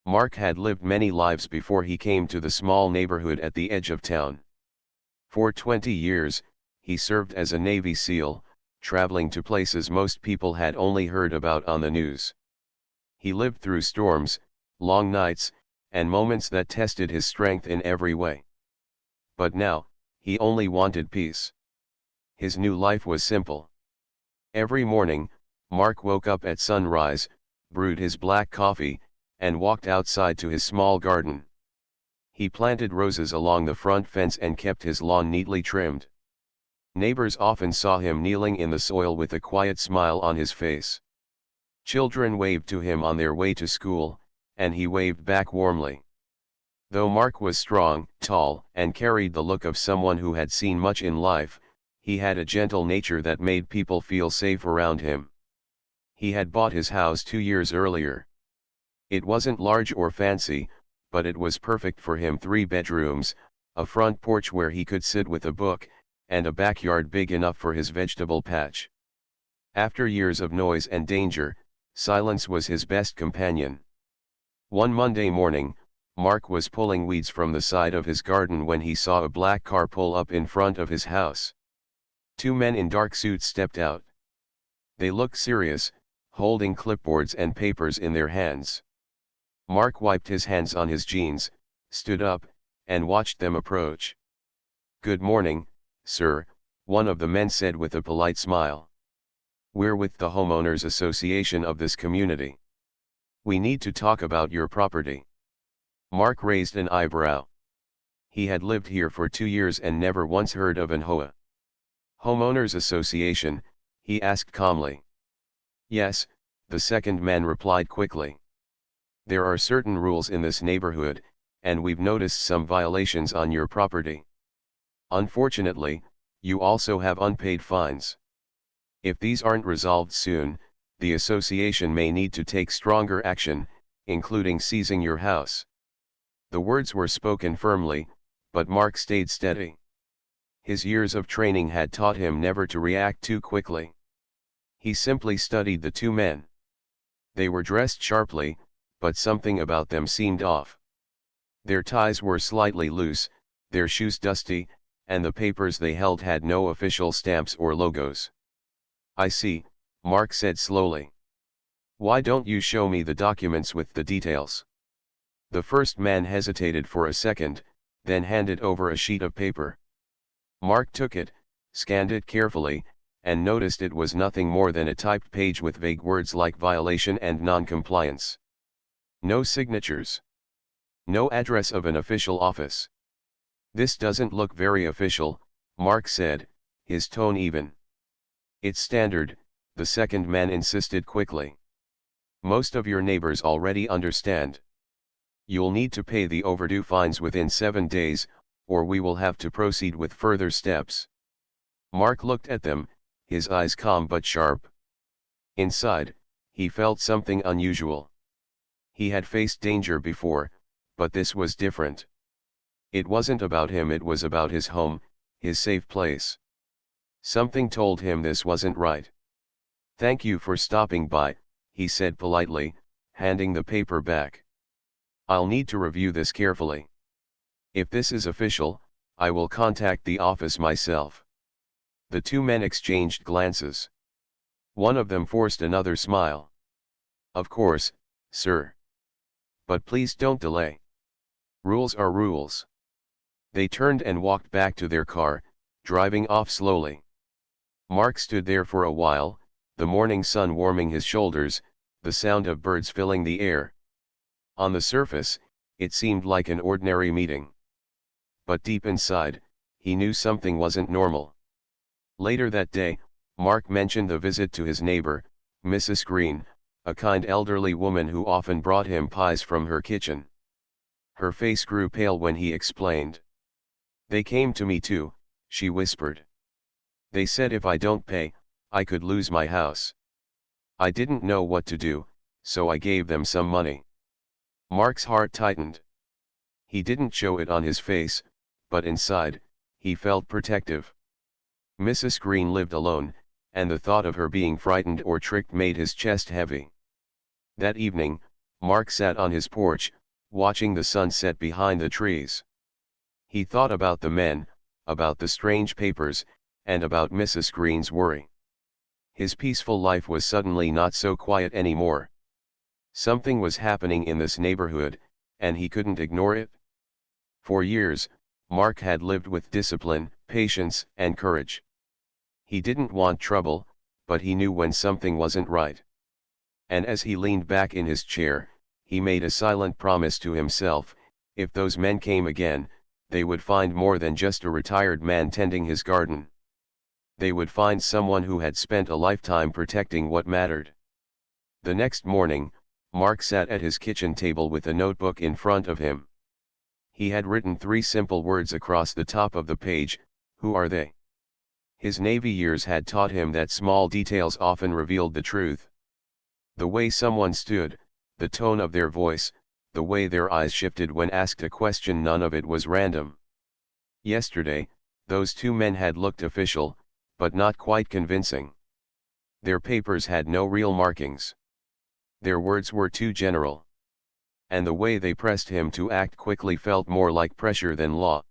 Mark had lived many lives before he came to the small neighborhood at the edge of town. For 20 years, he served as a Navy SEAL, traveling to places most people had only heard about on the news. He lived through storms, long nights, and moments that tested his strength in every way. But now, he only wanted peace. His new life was simple. Every morning, Mark woke up at sunrise, brewed his black coffee, and walked outside to his small garden. He planted roses along the front fence and kept his lawn neatly trimmed. Neighbors often saw him kneeling in the soil with a quiet smile on his face. Children waved to him on their way to school, and he waved back warmly. Though Mark was strong, tall, and carried the look of someone who had seen much in life, he had a gentle nature that made people feel safe around him. He had bought his house 2 years earlier. It wasn't large or fancy, but it was perfect for him: 3 bedrooms, a front porch where he could sit with a book, and a backyard big enough for his vegetable patch. After years of noise and danger, silence was his best companion. One Monday morning, Mark was pulling weeds from the side of his garden when he saw a black car pull up in front of his house. 2 men in dark suits stepped out. They looked serious, holding clipboards and papers in their hands. Mark wiped his hands on his jeans, stood up, and watched them approach. "Good morning, sir," one of the men said with a polite smile. "We're with the homeowners association of this community. We need to talk about your property." Mark raised an eyebrow. He had lived here for 2 years and never once heard of an HOA. "Homeowners association?" he asked calmly. "Yes," the second man replied quickly. "There are certain rules in this neighborhood, and we've noticed some violations on your property. Unfortunately, you also have unpaid fines. If these aren't resolved soon, the association may need to take stronger action, including seizing your house." The words were spoken firmly, but Mark stayed steady. His years of training had taught him never to react too quickly. He simply studied the 2 men. They were dressed sharply, but something about them seemed off. Their ties were slightly loose, their shoes dusty, and the papers they held had no official stamps or logos. "I see," Mark said slowly. "Why don't you show me the documents with the details?" The first man hesitated for a second, then handed over a sheet of paper. Mark took it, scanned it carefully, and noticed it was nothing more than a typed page with vague words like violation and non-compliance. No signatures. No address of an official office. "This doesn't look very official," Mark said, his tone even. "It's standard," the second man insisted quickly. "Most of your neighbors already understand. You'll need to pay the overdue fines within 7 days, or we will have to proceed with further steps." Mark looked at them, his eyes calm but sharp. Inside, he felt something unusual. He had faced danger before, but this was different. It wasn't about him, it was about his home, his safe place. Something told him this wasn't right. "Thank you for stopping by," he said politely, handing the paper back. "I'll need to review this carefully. If this is official, I will contact the office myself." The 2 men exchanged glances. One of them forced another smile. "Of course, sir. But please don't delay. Rules are rules." They turned and walked back to their car, driving off slowly. Mark stood there for a while, the morning sun warming his shoulders, the sound of birds filling the air. On the surface, it seemed like an ordinary meeting. But deep inside, he knew something wasn't normal. Later that day, Mark mentioned the visit to his neighbor, Mrs. Green, a kind elderly woman who often brought him pies from her kitchen. Her face grew pale when he explained. "They came to me too," she whispered. "They said if I don't pay, I could lose my house. I didn't know what to do, so I gave them some money." Mark's heart tightened. He didn't show it on his face, but inside, he felt protective. Mrs. Green lived alone, and the thought of her being frightened or tricked made his chest heavy. That evening, Mark sat on his porch, watching the sun set behind the trees. He thought about the men, about the strange papers, and about Mrs. Green's worry. His peaceful life was suddenly not so quiet anymore. Something was happening in this neighborhood, and he couldn't ignore it. For years, Mark had lived with discipline, patience, and courage. He didn't want trouble, but he knew when something wasn't right. And as he leaned back in his chair, he made a silent promise to himself: if those men came again, they would find more than just a retired man tending his garden. They would find someone who had spent a lifetime protecting what mattered. The next morning, Mark sat at his kitchen table with a notebook in front of him. He had written 3 simple words across the top of the page: who are they? His Navy years had taught him that small details often revealed the truth. The way someone stood, the tone of their voice, the way their eyes shifted when asked a question, none of it was random. Yesterday, those 2 men had looked official, but not quite convincing. Their papers had no real markings. Their words were too general. And the way they pressed him to act quickly felt more like pressure than law.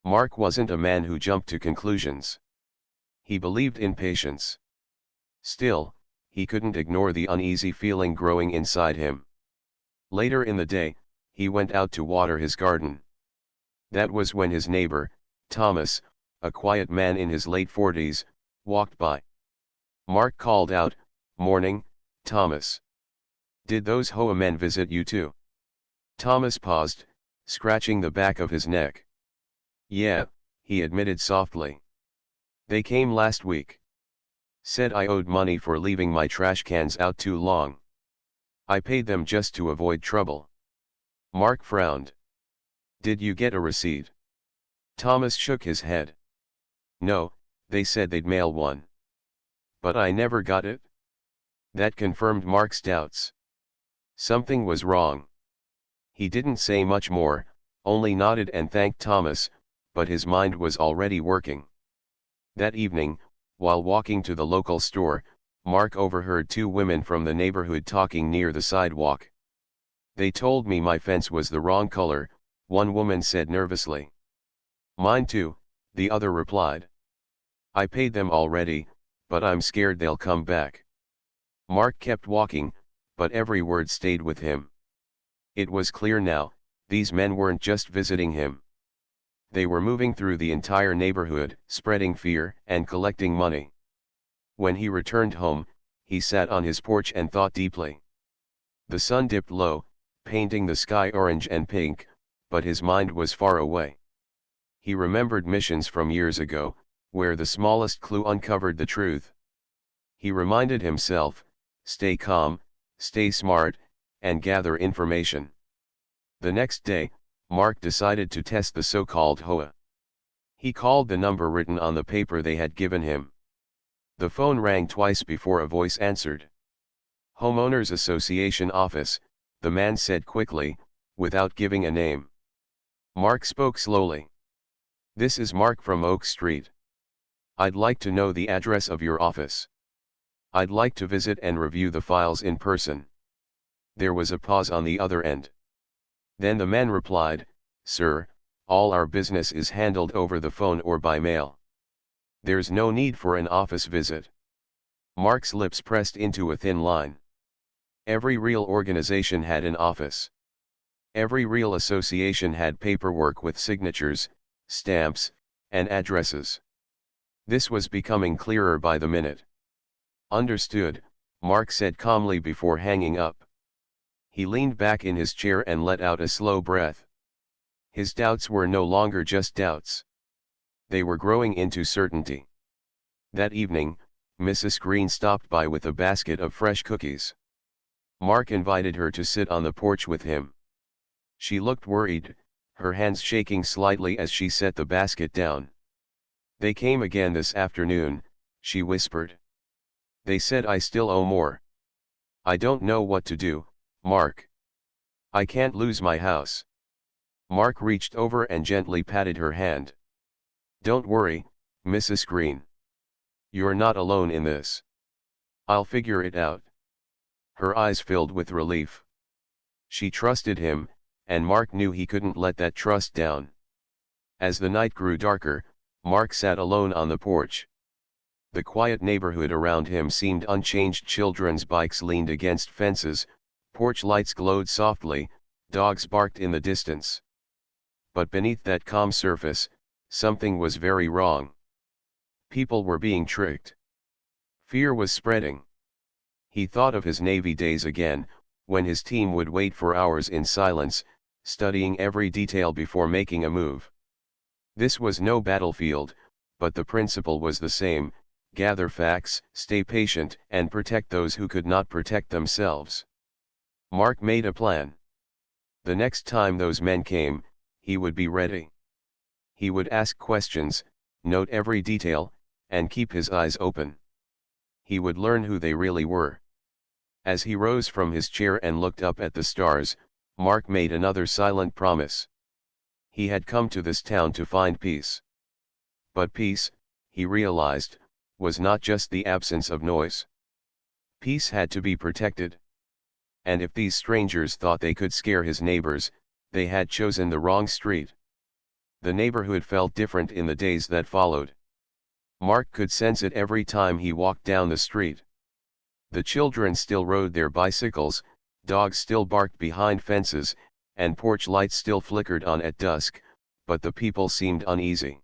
Mark wasn't a man who jumped to conclusions. He believed in patience. Still, he couldn't ignore the uneasy feeling growing inside him. Later in the day, he went out to water his garden. That was when his neighbor, Thomas, a quiet man in his late 40s, walked by. Mark called out, "Morning, Thomas. Did those HOA men visit you too?" Thomas paused, scratching the back of his neck. "Yeah," he admitted softly. "They came last week. Said I owed money for leaving my trash cans out too long. I paid them just to avoid trouble." Mark frowned. "Did you get a receipt?" Thomas shook his head. "No, they said they'd mail one. But I never got it." That confirmed Mark's doubts. Something was wrong. He didn't say much more, only nodded and thanked Thomas, but his mind was already working. That evening, while walking to the local store, Mark overheard 2 women from the neighborhood talking near the sidewalk. "They told me my fence was the wrong color," one woman said nervously. "Mine too," the other replied. "I paid them already, but I'm scared they'll come back." Mark kept walking, but every word stayed with him. It was clear now, these men weren't just visiting him. They were moving through the entire neighborhood, spreading fear and collecting money. When he returned home, he sat on his porch and thought deeply. The sun dipped low, painting the sky orange and pink, but his mind was far away. He remembered missions from years ago, where the smallest clue uncovered the truth. He reminded himself, stay calm, stay smart, and gather information. The next day, Mark decided to test the so-called HOA. He called the number written on the paper they had given him. The phone rang twice before a voice answered. "Homeowners Association office," the man said quickly, without giving a name. Mark spoke slowly. "This is Mark from Oak Street. I'd like to know the address of your office. I'd like to visit and review the files in person." There was a pause on the other end. Then the man replied, "Sir, all our business is handled over the phone or by mail. There's no need for an office visit." Mark's lips pressed into a thin line. Every real organization had an office. Every real association had paperwork with signatures, stamps, and addresses. This was becoming clearer by the minute. "Understood," Mark said calmly before hanging up. He leaned back in his chair and let out a slow breath. His doubts were no longer just doubts. They were growing into certainty. That evening, Mrs. Green stopped by with a basket of fresh cookies. Mark invited her to sit on the porch with him. She looked worried, her hands shaking slightly as she set the basket down. "They came again this afternoon," she whispered. "They said I still owe more. I don't know what to do, Mark. I can't lose my house." Mark reached over and gently patted her hand. "Don't worry, Mrs. Green. You're not alone in this. I'll figure it out." Her eyes filled with relief. She trusted him, and Mark knew he couldn't let that trust down. As the night grew darker, Mark sat alone on the porch. The quiet neighborhood around him seemed unchanged. Children's bikes leaned against fences, porch lights glowed softly, dogs barked in the distance. But beneath that calm surface, something was very wrong. People were being tricked. Fear was spreading. He thought of his Navy days again, when his team would wait for hours in silence, studying every detail before making a move. This was no battlefield, but the principle was the same: gather facts, stay patient, and protect those who could not protect themselves. Mark made a plan. The next time those men came, he would be ready. He would ask questions, note every detail, and keep his eyes open. He would learn who they really were. As he rose from his chair and looked up at the stars, Mark made another silent promise. He had come to this town to find peace. But peace, he realized, was not just the absence of noise. Peace had to be protected. And if these strangers thought they could scare his neighbors, they had chosen the wrong street. The neighborhood felt different in the days that followed. Mark could sense it every time he walked down the street. The children still rode their bicycles, dogs still barked behind fences, and porch lights still flickered on at dusk, but the people seemed uneasy.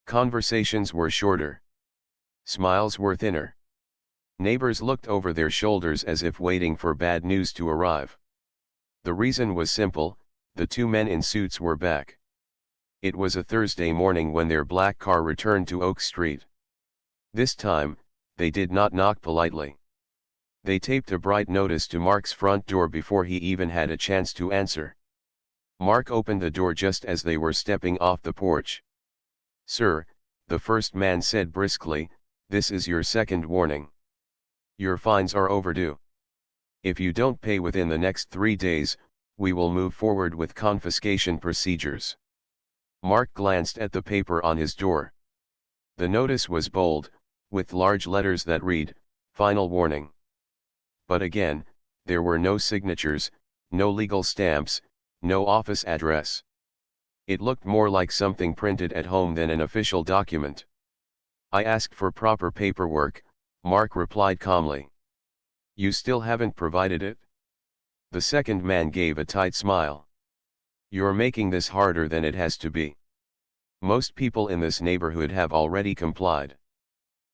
Conversations were shorter. Smiles were thinner. Neighbors looked over their shoulders as if waiting for bad news to arrive. The reason was simple: the two men in suits were back. It was a Thursday morning when their black car returned to Oak Street. This time, they did not knock politely. They taped a bright notice to Mark's front door before he even had a chance to answer. Mark opened the door just as they were stepping off the porch. "Sir," the first man said briskly, "this is your second warning. Your fines are overdue. If you don't pay within the next 3 days, we will move forward with confiscation procedures." Mark glanced at the paper on his door. The notice was bold, with large letters that read, "Final warning." But again, there were no signatures, no legal stamps, no office address. It looked more like something printed at home than an official document. "I asked for proper paperwork," Mark replied calmly. "You still haven't provided it?" The second man gave a tight smile. "You're making this harder than it has to be. Most people in this neighborhood have already complied.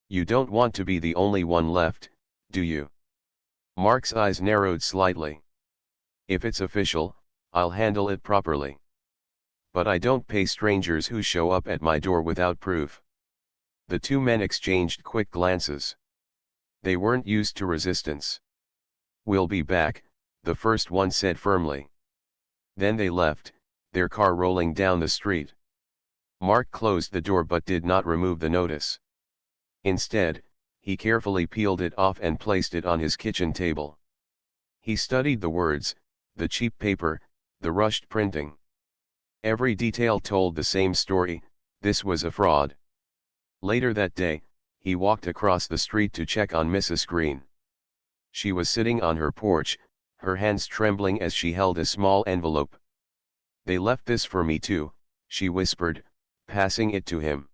You don't want to be the only one left, do you?" Mark's eyes narrowed slightly. "If it's official, I'll handle it properly. But I don't pay strangers who show up at my door without proof." The two men exchanged quick glances. They weren't used to resistance. "We'll be back," the first one said firmly. Then they left, their car rolling down the street. Mark closed the door but did not remove the notice. Instead, he carefully peeled it off and placed it on his kitchen table. He studied the words, the cheap paper, the rushed printing. Every detail told the same story: this was a fraud. Later that day, he walked across the street to check on Mrs. Green. She was sitting on her porch, her hands trembling as she held a small envelope. "They left this for me too," she whispered, passing it to him.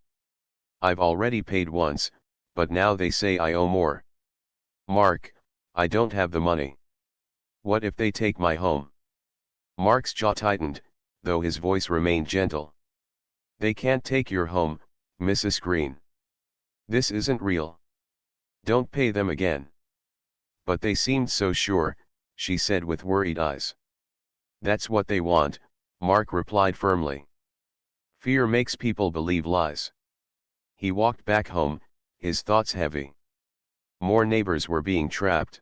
"I've already paid once, but now they say I owe more. Mark, I don't have the money. What if they take my home?" Mark's jaw tightened, though his voice remained gentle. "They can't take your home, Mrs. Green. This isn't real. Don't pay them again." "But they seemed so sure," she said with worried eyes. "That's what they want," Mark replied firmly. "Fear makes people believe lies." He walked back home, his thoughts heavy. More neighbors were being trapped.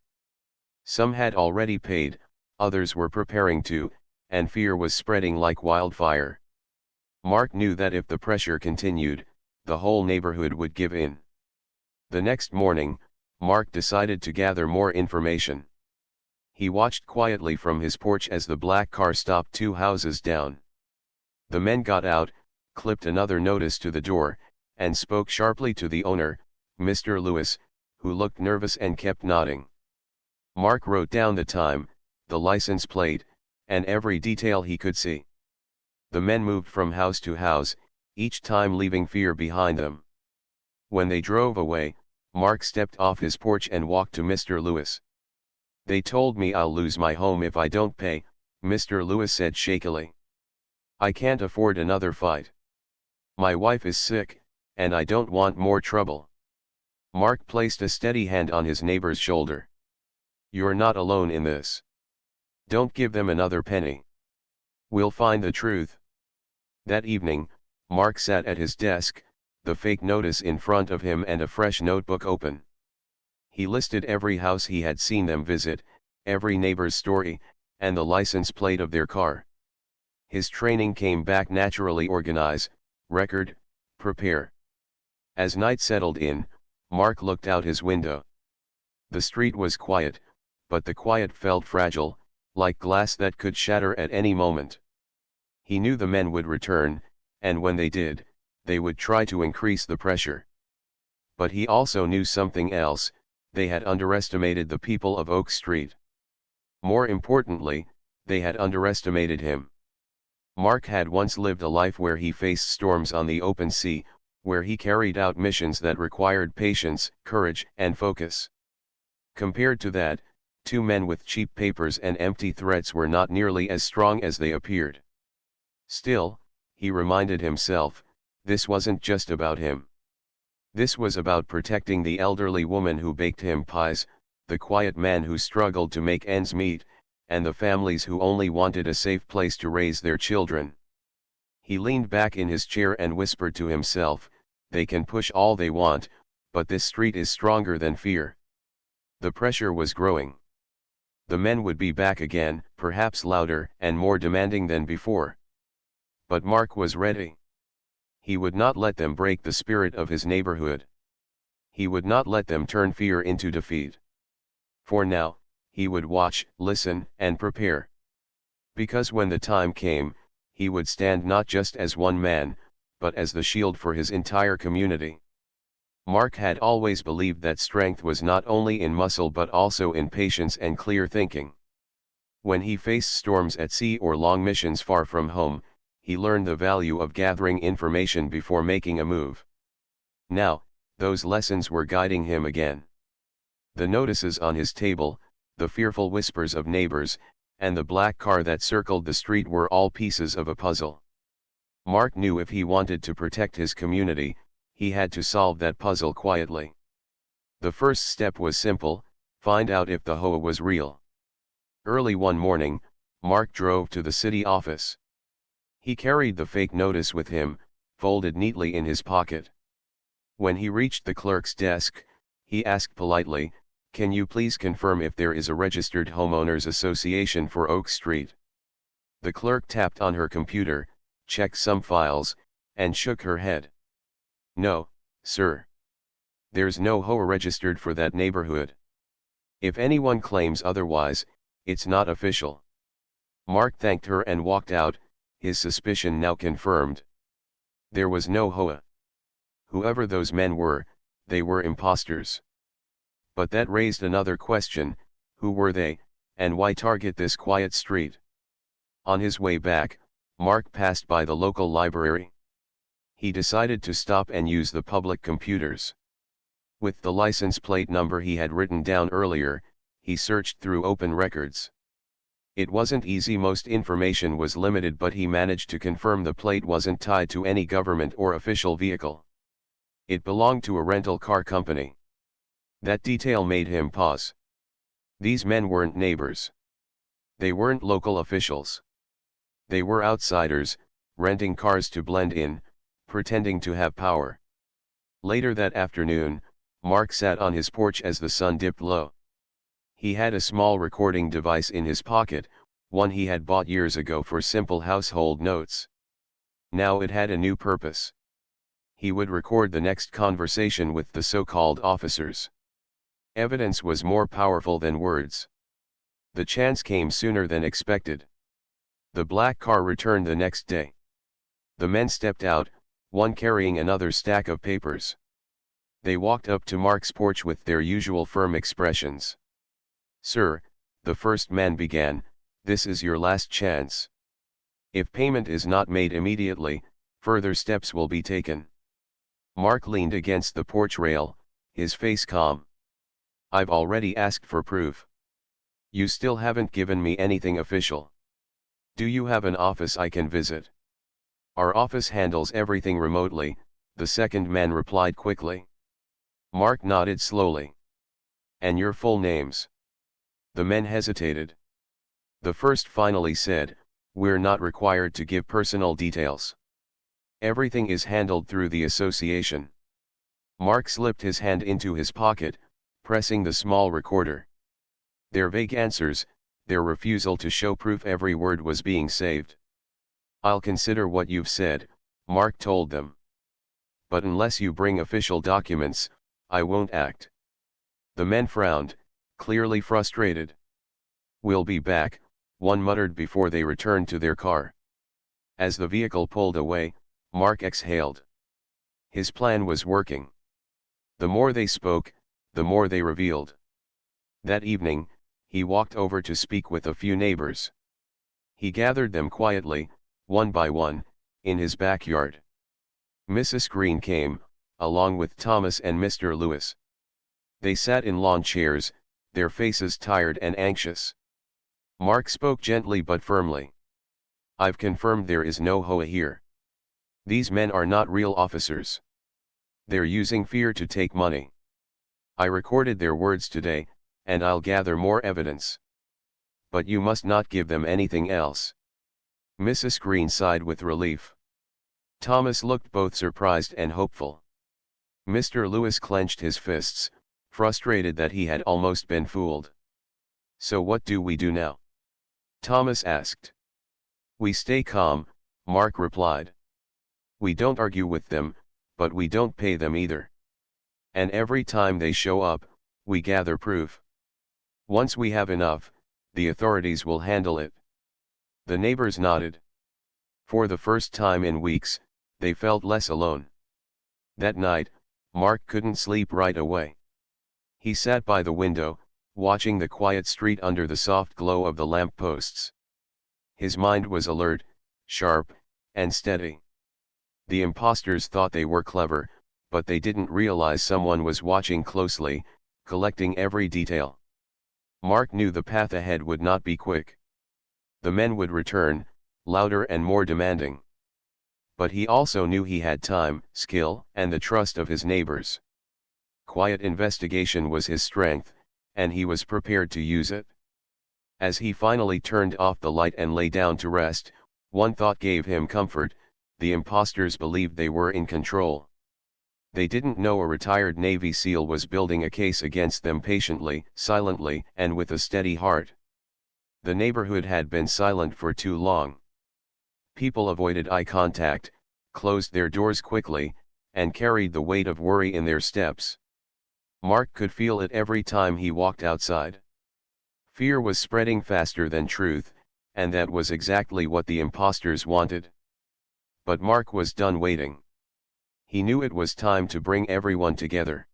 Some had already paid, others were preparing to, and fear was spreading like wildfire. Mark knew that if the pressure continued, the whole neighborhood would give in. The next morning, Mark decided to gather more information. He watched quietly from his porch as the black car stopped 2 houses down. The men got out, clipped another notice to the door, and spoke sharply to the owner, Mr. Lewis, who looked nervous and kept nodding. Mark wrote down the time, the license plate, and every detail he could see. The men moved from house to house, each time leaving fear behind them. When they drove away, Mark stepped off his porch and walked to Mr. Lewis. "They told me I'll lose my home if I don't pay," Mr. Lewis said shakily. "I can't afford another fight. My wife is sick, and I don't want more trouble." Mark placed a steady hand on his neighbor's shoulder. "You're not alone in this. Don't give them another penny. We'll find the truth." That evening, Mark sat at his desk, the fake notice in front of him and a fresh notebook open. He listed every house he had seen them visit, every neighbor's story, and the license plate of their car. His training came back naturally: organize, record, prepare. As night settled in, Mark looked out his window. The street was quiet, but the quiet felt fragile, like glass that could shatter at any moment. He knew the men would return, and when they did, they would try to increase the pressure. But he also knew something else: they had underestimated the people of Oak Street. More importantly, they had underestimated him. Mark had once lived a life where he faced storms on the open sea, where he carried out missions that required patience, courage, and focus. Compared to that, two men with cheap papers and empty threats were not nearly as strong as they appeared. Still, he reminded himself, this wasn't just about him. This was about protecting the elderly woman who baked him pies, the quiet man who struggled to make ends meet, and the families who only wanted a safe place to raise their children. He leaned back in his chair and whispered to himself, "They can push all they want, but this street is stronger than fear." The pressure was growing. The men would be back again, perhaps louder and more demanding than before. But Mark was ready. He would not let them break the spirit of his neighborhood. He would not let them turn fear into defeat. For now, he would watch, listen, and prepare. Because when the time came, he would stand not just as one man, but as the shield for his entire community. Mark had always believed that strength was not only in muscle but also in patience and clear thinking. When he faced storms at sea or long missions far from home, he learned the value of gathering information before making a move. Now, those lessons were guiding him again. The notices on his table, the fearful whispers of neighbors, and the black car that circled the street were all pieces of a puzzle. Mark knew if he wanted to protect his community, he had to solve that puzzle quietly. The first step was simple: find out if the HOA was real. Early one morning, Mark drove to the city office. He carried the fake notice with him, folded neatly in his pocket. When he reached the clerk's desk, he asked politely, "Can you please confirm if there is a registered homeowners association for Oak Street?" The clerk tapped on her computer, checked some files, and shook her head. "No, sir. There's no HOA registered for that neighborhood. If anyone claims otherwise, it's not official." Mark thanked her and walked out, his suspicion now confirmed. There was no HOA. Whoever those men were, they were imposters. But that raised another question: who were they, and why target this quiet street? On his way back, Mark passed by the local library. He decided to stop and use the public computers. With the license plate number he had written down earlier, he searched through open records. It wasn't easy: most information was limited, but he managed to confirm the plate wasn't tied to any government or official vehicle. It belonged to a rental car company. That detail made him pause. These men weren't neighbors. They weren't local officials. They were outsiders, renting cars to blend in, pretending to have power. Later that afternoon, Mark sat on his porch as the sun dipped low. He had a small recording device in his pocket, one he had bought years ago for simple household notes. Now it had a new purpose. He would record the next conversation with the so-called officers. Evidence was more powerful than words. The chance came sooner than expected. The black car returned the next day. The men stepped out, one carrying another stack of papers. They walked up to Mark's porch with their usual firm expressions. "Sir," the first man began, This is your last chance. If payment is not made immediately, further steps will be taken. Mark leaned against the porch rail, his face calm. I've already asked for proof. You still haven't given me anything official. Do you have an office I can visit? Our office handles everything remotely, the second man replied quickly. Mark nodded slowly. And your full names? The men hesitated. The first finally said, we're not required to give personal details. Everything is handled through the association. Mark slipped his hand into his pocket, pressing the small recorder. Their vague answers, their refusal to show proof every word was being saved. I'll consider what you've said, Mark told them. But unless you bring official documents, I won't act. The men frowned, clearly frustrated. We'll be back, one muttered before they returned to their car. As the vehicle pulled away, Mark exhaled. His plan was working. The more they spoke, the more they revealed. That evening, he walked over to speak with a few neighbors. He gathered them quietly, one by one, in his backyard. Mrs. Green came, along with Thomas and Mr. Lewis. They sat in lawn chairs, their faces tired and anxious. Mark spoke gently but firmly. I've confirmed there is no HOA here. These men are not real officers. They're using fear to take money. I recorded their words today, and I'll gather more evidence. But you must not give them anything else. Mrs. Green sighed with relief. Thomas looked both surprised and hopeful. Mr. Lewis clenched his fists, frustrated that he had almost been fooled. So what do we do now? Thomas asked. We stay calm, Mark replied. We don't argue with them, but we don't pay them either. And every time they show up, we gather proof. Once we have enough, the authorities will handle it. The neighbors nodded. For the first time in weeks, they felt less alone. That night, Mark couldn't sleep right away. He sat by the window, watching the quiet street under the soft glow of the lamp posts. His mind was alert, sharp, and steady. The imposters thought they were clever, but they didn't realize someone was watching closely, collecting every detail. Mark knew the path ahead would not be quick. The men would return, louder and more demanding. But he also knew he had time, skill, and the trust of his neighbors. Quiet investigation was his strength, and he was prepared to use it. As he finally turned off the light and lay down to rest, one thought gave him comfort: the imposters believed they were in control. They didn't know a retired Navy SEAL was building a case against them patiently, silently, and with a steady heart. The neighborhood had been silent for too long. People avoided eye contact, closed their doors quickly, and carried the weight of worry in their steps. Mark could feel it every time he walked outside. Fear was spreading faster than truth, and that was exactly what the imposters wanted. But Mark was done waiting. He knew it was time to bring everyone together.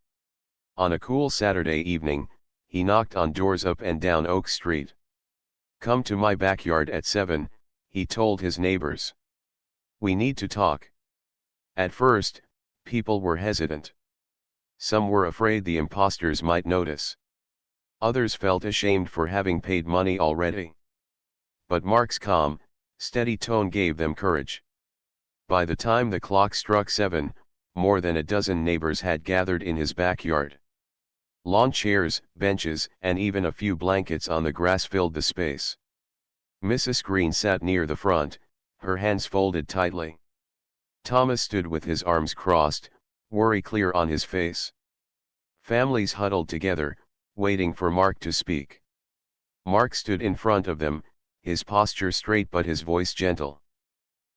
On a cool Saturday evening, he knocked on doors up and down Oak Street. Come to my backyard at 7, he told his neighbors. We need to talk. At first, people were hesitant. Some were afraid the imposters might notice. Others felt ashamed for having paid money already. But Mark's calm, steady tone gave them courage. By the time the clock struck 7, more than a dozen neighbors had gathered in his backyard. Lawn chairs, benches, and even a few blankets on the grass filled the space. Mrs. Green sat near the front, her hands folded tightly. Thomas stood with his arms crossed, worry clear on his face. Families huddled together, waiting for Mark to speak. Mark stood in front of them, his posture straight but his voice gentle.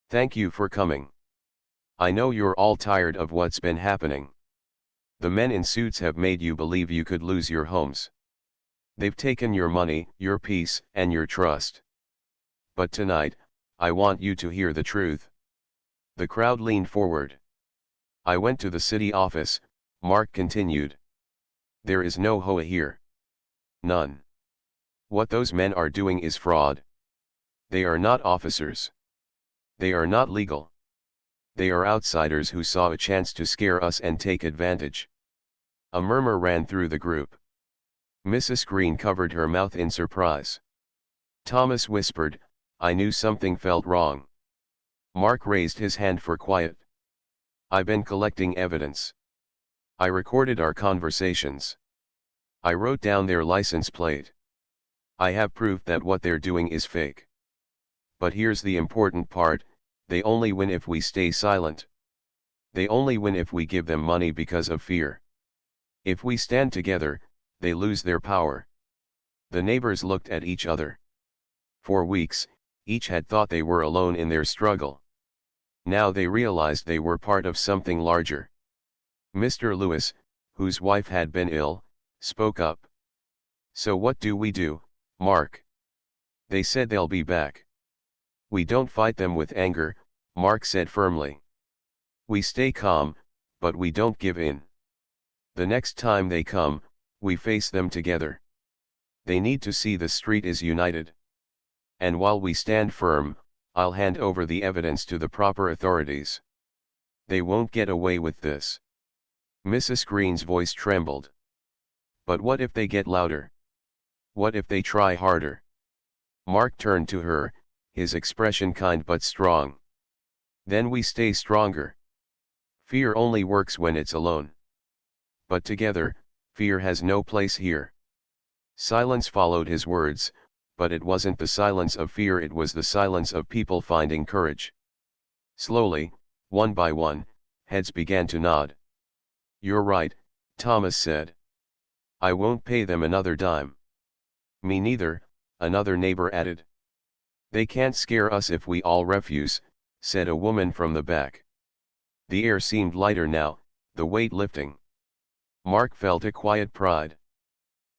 Thank you for coming. I know you're all tired of what's been happening. The men in suits have made you believe you could lose your homes. They've taken your money, your peace, and your trust. But tonight, I want you to hear the truth. The crowd leaned forward. I went to the city office, Mark continued. There is no HOA here. None. What those men are doing is fraud. They are not officers. They are not legal. They are outsiders who saw a chance to scare us and take advantage. A murmur ran through the group. Mrs. Green covered her mouth in surprise. Thomas whispered, "I knew something felt wrong." Mark raised his hand for quiet. "I've been collecting evidence. I recorded our conversations. I wrote down their license plate. I have proof that what they're doing is fake. But here's the important part, they only win if we stay silent. They only win if we give them money because of fear. If we stand together, they lose their power." The neighbors looked at each other. For weeks, each had thought they were alone in their struggle. Now they realized they were part of something larger. Mr. Lewis, whose wife had been ill, spoke up. "So what do we do, Mark?" "They said they'll be back." "We don't fight them with anger," Mark said firmly. "We stay calm, but we don't give in. The next time they come, we face them together. They need to see the street is united. And while we stand firm, I'll hand over the evidence to the proper authorities. They won't get away with this." Mrs. Green's voice trembled. "But what if they get louder? What if they try harder?" Mark turned to her, his expression kind but strong. "Then we stay stronger. Fear only works when it's alone. But together, fear has no place here." Silence followed his words, but it wasn't the silence of fear, it was the silence of people finding courage. Slowly, one by one, heads began to nod. "You're right," Thomas said. "I won't pay them another dime." "Me neither," another neighbor added. "They can't scare us if we all refuse," said a woman from the back. The air seemed lighter now, the weight lifting. Mark felt a quiet pride.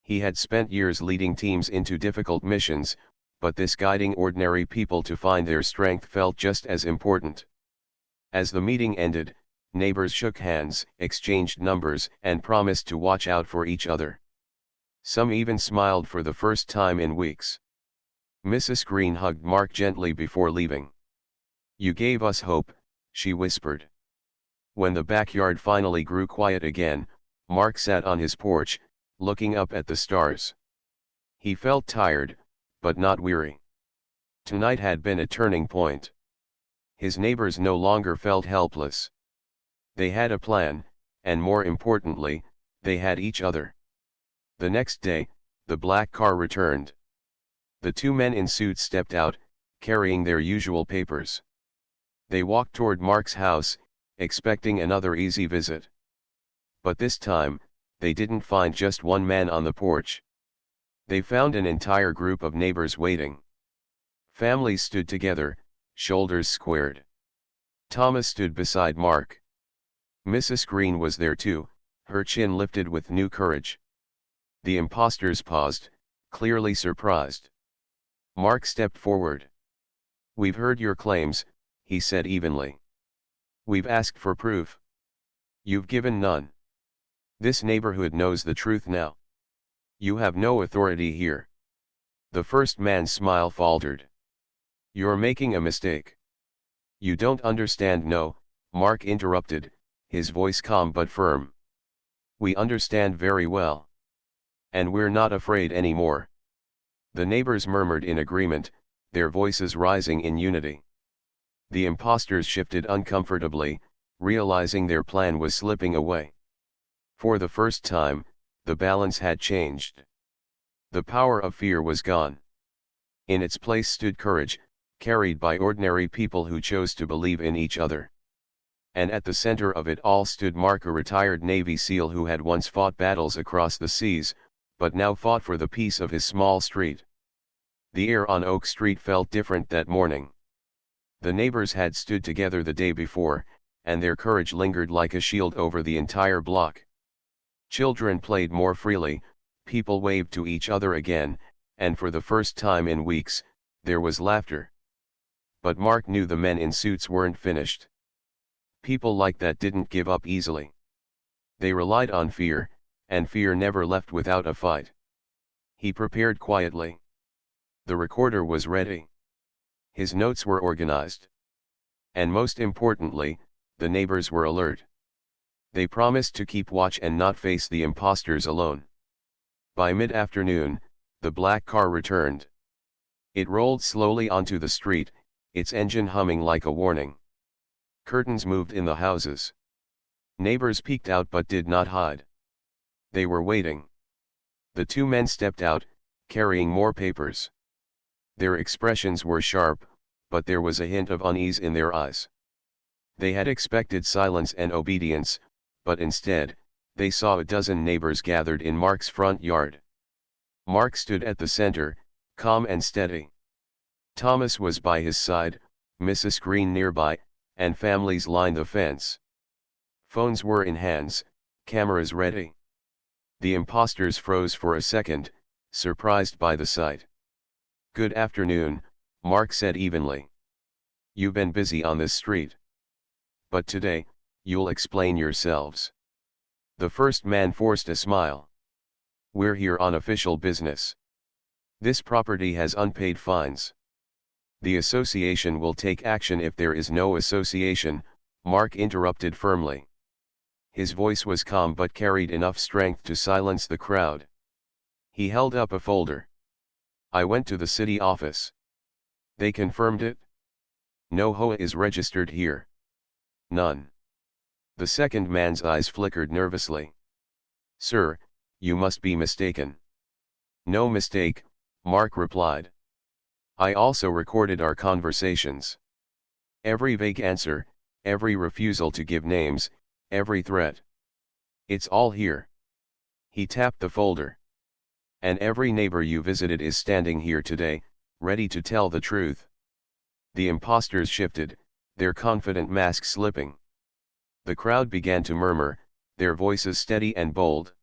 He had spent years leading teams into difficult missions, but this guiding ordinary people to find their strength felt just as important. As the meeting ended, neighbors shook hands, exchanged numbers, and promised to watch out for each other. Some even smiled for the first time in weeks. Mrs. Green hugged Mark gently before leaving. "You gave us hope," she whispered. When the backyard finally grew quiet again, Mark sat on his porch, looking up at the stars. He felt tired, but not weary. Tonight had been a turning point. His neighbors no longer felt helpless. They had a plan, and more importantly, they had each other. The next day, the black car returned. The two men in suits stepped out, carrying their usual papers. They walked toward Mark's house, expecting another easy visit. But this time, they didn't find just one man on the porch. They found an entire group of neighbors waiting. Families stood together, shoulders squared. Thomas stood beside Mark. Mrs. Green was there too, her chin lifted with new courage. The imposters paused, clearly surprised. Mark stepped forward. "We've heard your claims," he said evenly. "We've asked for proof. You've given none. This neighborhood knows the truth now. You have no authority here." The first man's smile faltered. "You're making a mistake." "You don't understand." "No," Mark interrupted, his voice calm but firm. "We understand very well. And we're not afraid anymore." The neighbors murmured in agreement, their voices rising in unity. The imposters shifted uncomfortably, realizing their plan was slipping away. For the first time, the balance had changed. The power of fear was gone. In its place stood courage, carried by ordinary people who chose to believe in each other. And at the center of it all stood Mark, a retired Navy SEAL who had once fought battles across the seas, but now fought for the peace of his small street. The air on Oak Street felt different that morning. The neighbors had stood together the day before, and their courage lingered like a shield over the entire block. Children played more freely, people waved to each other again, and for the first time in weeks, there was laughter. But Mark knew the men in suits weren't finished. People like that didn't give up easily. They relied on fear, and fear never left without a fight. He prepared quietly. The recorder was ready. His notes were organized. And most importantly, the neighbors were alert. They promised to keep watch and not face the imposters alone. By mid-afternoon, the black car returned. It rolled slowly onto the street, its engine humming like a warning. Curtains moved in the houses. Neighbors peeked out but did not hide. They were waiting. The two men stepped out, carrying more papers. Their expressions were sharp, but there was a hint of unease in their eyes. They had expected silence and obedience, but instead, they saw a dozen neighbors gathered in Mark's front yard. Mark stood at the center, calm and steady. Thomas was by his side, Mrs. Green nearby, and families lined the fence. Phones were in hands, cameras ready. The imposters froze for a second, surprised by the sight. "Good afternoon," Mark said evenly. "You've been busy on this street. But today, you'll explain yourselves." The first man forced a smile. "We're here on official business. This property has unpaid fines. The association will take action if there is no association," Mark interrupted firmly. His voice was calm but carried enough strength to silence the crowd. He held up a folder. "I went to the city office. They confirmed it. No HOA is registered here. None." The second man's eyes flickered nervously. "Sir, you must be mistaken." "No mistake," Mark replied. "I also recorded our conversations. Every vague answer, every refusal to give names, every threat. It's all here." He tapped the folder. "And every neighbor you visited is standing here today, ready to tell the truth." The imposters shifted, their confident masks slipping. The crowd began to murmur, their voices steady and bold.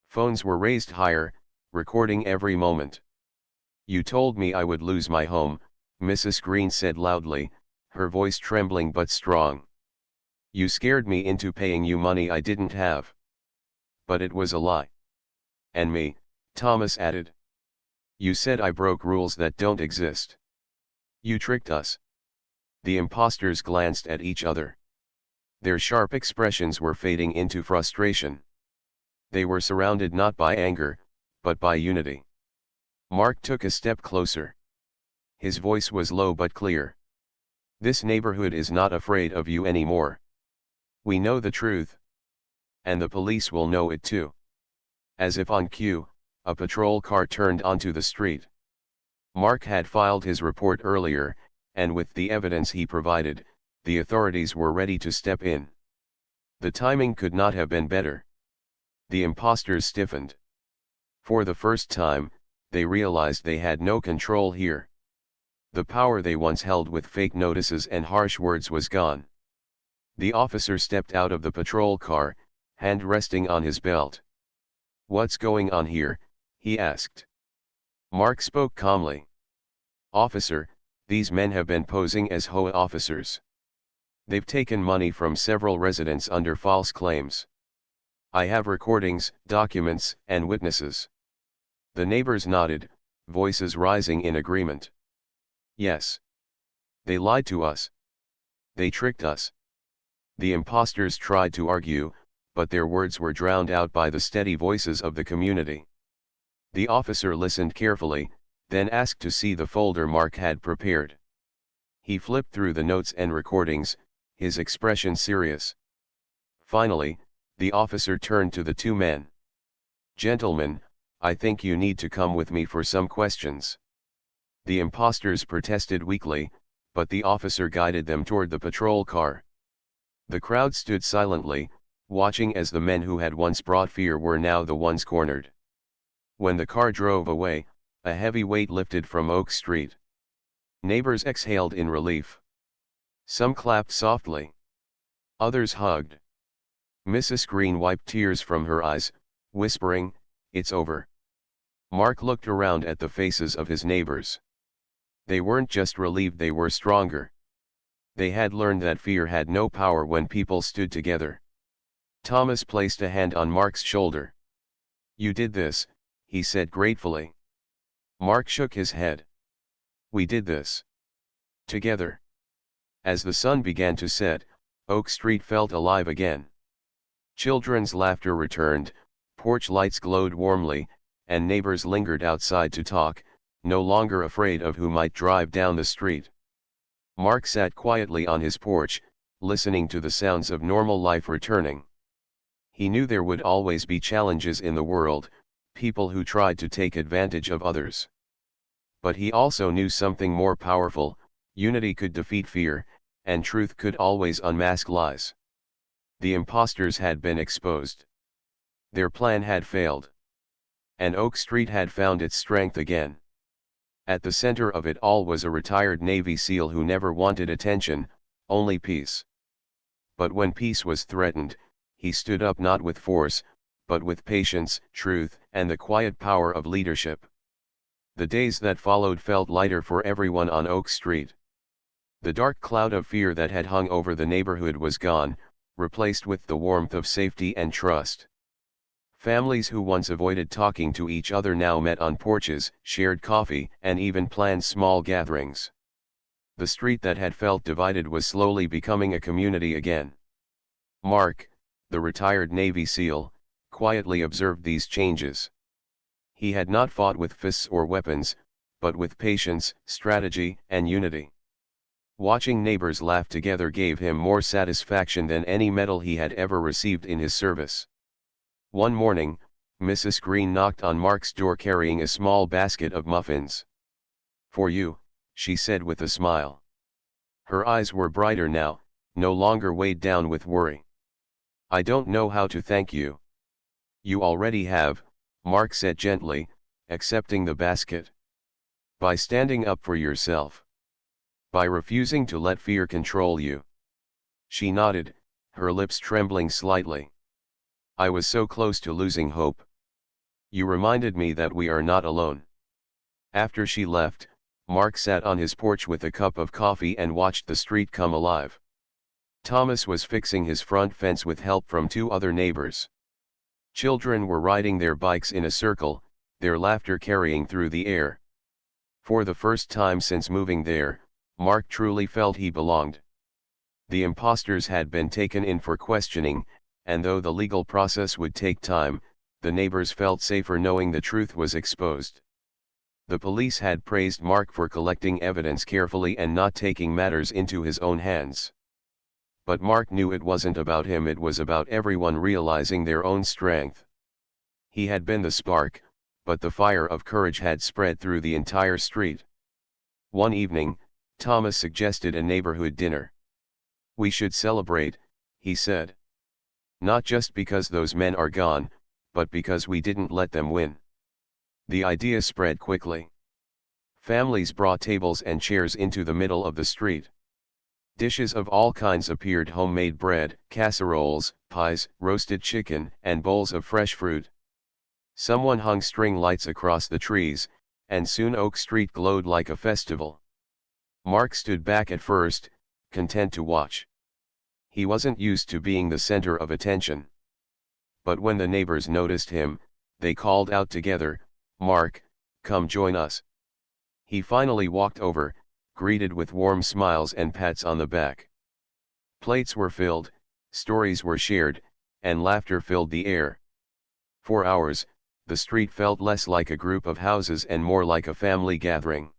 Phones were raised higher, recording every moment. "You told me I would lose my home," Mrs. Green said loudly, her voice trembling but strong. "You scared me into paying you money I didn't have. But it was a lie." "And me," Thomas added. "You said I broke rules that don't exist. You tricked us." The imposters glanced at each other. Their sharp expressions were fading into frustration. They were surrounded not by anger, but by unity. Mark took a step closer. His voice was low but clear. "This neighborhood is not afraid of you anymore. We know the truth. And the police will know it too." As if on cue, a patrol car turned onto the street. Mark had filed his report earlier, and with the evidence he provided, the authorities were ready to step in. The timing could not have been better. The imposters stiffened. For the first time, they realized they had no control here. The power they once held with fake notices and harsh words was gone. The officer stepped out of the patrol car, hand resting on his belt. "What's going on here?" he asked. Mark spoke calmly. "Officer, these men have been posing as HOA officers. They've taken money from several residents under false claims. I have recordings, documents, and witnesses." The neighbors nodded, voices rising in agreement. "Yes. They lied to us. They tricked us." The imposters tried to argue, but their words were drowned out by the steady voices of the community. The officer listened carefully, then asked to see the folder Mark had prepared. He flipped through the notes and recordings, his expression serious. Finally, the officer turned to the two men. "Gentlemen, I think you need to come with me for some questions." The imposters protested weakly, but the officer guided them toward the patrol car. The crowd stood silently, watching as the men who had once brought fear were now the ones cornered. When the car drove away, a heavy weight lifted from Oak Street. Neighbors exhaled in relief. Some clapped softly. Others hugged. Mrs. Green wiped tears from her eyes, whispering, "It's over." Mark looked around at the faces of his neighbors. They weren't just relieved, they were stronger. They had learned that fear had no power when people stood together. Thomas placed a hand on Mark's shoulder. "You did this," he said gratefully. Mark shook his head. "We did this. together. As the sun began to set, Oak Street felt alive again. Children's laughter returned, porch lights glowed warmly, and neighbors lingered outside to talk, no longer afraid of who might drive down the street. Mark sat quietly on his porch, listening to the sounds of normal life returning. He knew there would always be challenges in the world, people who tried to take advantage of others. But he also knew something more powerful: unity could defeat fear, and truth could always unmask lies. The imposters had been exposed. Their plan had failed. And Oak Street had found its strength again. At the center of it all was a retired Navy SEAL who never wanted attention, only peace. But when peace was threatened, he stood up not with force, but with patience, truth, and the quiet power of leadership. The days that followed felt lighter for everyone on Oak Street. The dark cloud of fear that had hung over the neighborhood was gone, replaced with the warmth of safety and trust. Families who once avoided talking to each other now met on porches, shared coffee, and even planned small gatherings. The street that had felt divided was slowly becoming a community again. Mark, the retired Navy SEAL, quietly observed these changes. He had not fought with fists or weapons, but with patience, strategy, and unity. Watching neighbors laugh together gave him more satisfaction than any medal he had ever received in his service. One morning, Mrs. Green knocked on Mark's door carrying a small basket of muffins. "For you," she said with a smile. Her eyes were brighter now, no longer weighed down with worry. "I don't know how to thank you." "You already have," Mark said gently, accepting the basket. "By standing up for yourself. By refusing to let fear control you." She nodded, her lips trembling slightly. "I was so close to losing hope. You reminded me that we are not alone." After she left, Mark sat on his porch with a cup of coffee and watched the street come alive. Thomas was fixing his front fence with help from two other neighbors. Children were riding their bikes in a circle, their laughter carrying through the air. For the first time since moving there, Mark truly felt he belonged. The imposters had been taken in for questioning, and though the legal process would take time, the neighbors felt safer knowing the truth was exposed. The police had praised Mark for collecting evidence carefully and not taking matters into his own hands. But Mark knew it wasn't about him, it was about everyone realizing their own strength. He had been the spark, but the fire of courage had spread through the entire street. One evening, Thomas suggested a neighborhood dinner. "We should celebrate," he said. "Not just because those men are gone, but because we didn't let them win." The idea spread quickly. Families brought tables and chairs into the middle of the street. Dishes of all kinds appeared: homemade bread, casseroles, pies, roasted chicken, and bowls of fresh fruit. Someone hung string lights across the trees, and soon Oak Street glowed like a festival. Mark stood back at first, content to watch. He wasn't used to being the center of attention. But when the neighbors noticed him, they called out together, "Mark, come join us." He finally walked over, greeted with warm smiles and pats on the back. Plates were filled, stories were shared, and laughter filled the air. For hours, the street felt less like a group of houses and more like a family gathering.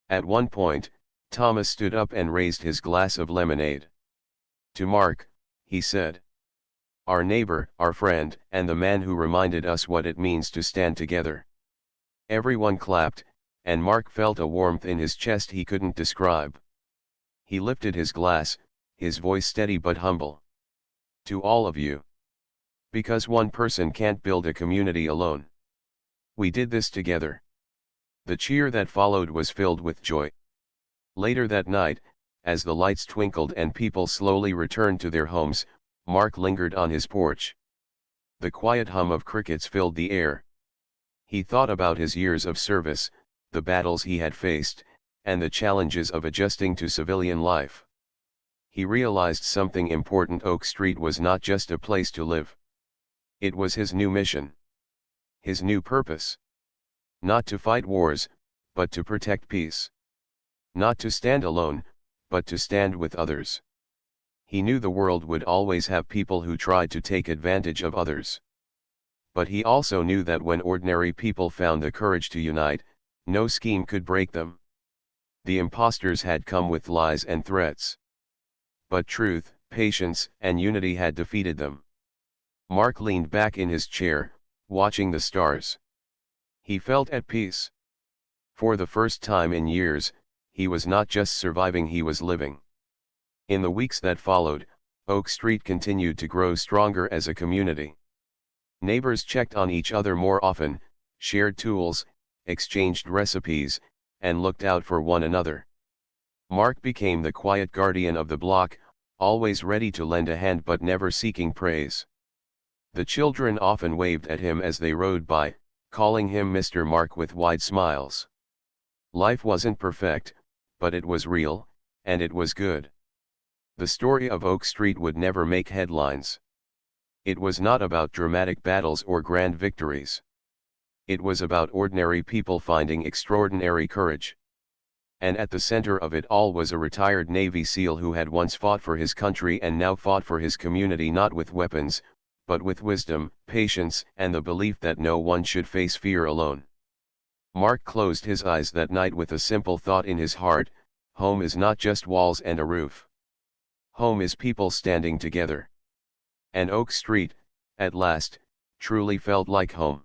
At one point, Thomas stood up and raised his glass of lemonade. "To Mark," he said. "Our neighbor, our friend, and the man who reminded us what it means to stand together." Everyone clapped, and Mark felt a warmth in his chest he couldn't describe. He lifted his glass, his voice steady but humble. "To all of you. Because one person can't build a community alone. We did this together." The cheer that followed was filled with joy. Later that night, as the lights twinkled and people slowly returned to their homes, Mark lingered on his porch. The quiet hum of crickets filled the air. He thought about his years of service, the battles he had faced, and the challenges of adjusting to civilian life. He realized something important: Oak Street was not just a place to live. It was his new mission. His new purpose. Not to fight wars, but to protect peace. Not to stand alone, but to stand with others. He knew the world would always have people who tried to take advantage of others. But he also knew that when ordinary people found the courage to unite, no scheme could break them. The impostors had come with lies and threats. But truth, patience, and unity had defeated them. Mark leaned back in his chair, watching the stars. He felt at peace. For the first time in years, he was not just surviving, he was living. In the weeks that followed, Oak Street continued to grow stronger as a community. Neighbors checked on each other more often, shared tools, exchanged recipes, and looked out for one another. Mark became the quiet guardian of the block, always ready to lend a hand but never seeking praise. The children often waved at him as they rode by, calling him Mr. Mark with wide smiles. Life wasn't perfect, but it was real, and it was good. The story of Oak Street would never make headlines. It was not about dramatic battles or grand victories. It was about ordinary people finding extraordinary courage. And at the center of it all was a retired Navy SEAL who had once fought for his country and now fought for his community, not with weapons, but with wisdom, patience, and the belief that no one should face fear alone. Mark closed his eyes that night with a simple thought in his heart: home is not just walls and a roof. Home is people standing together. And Oak Street, at last, truly felt like home.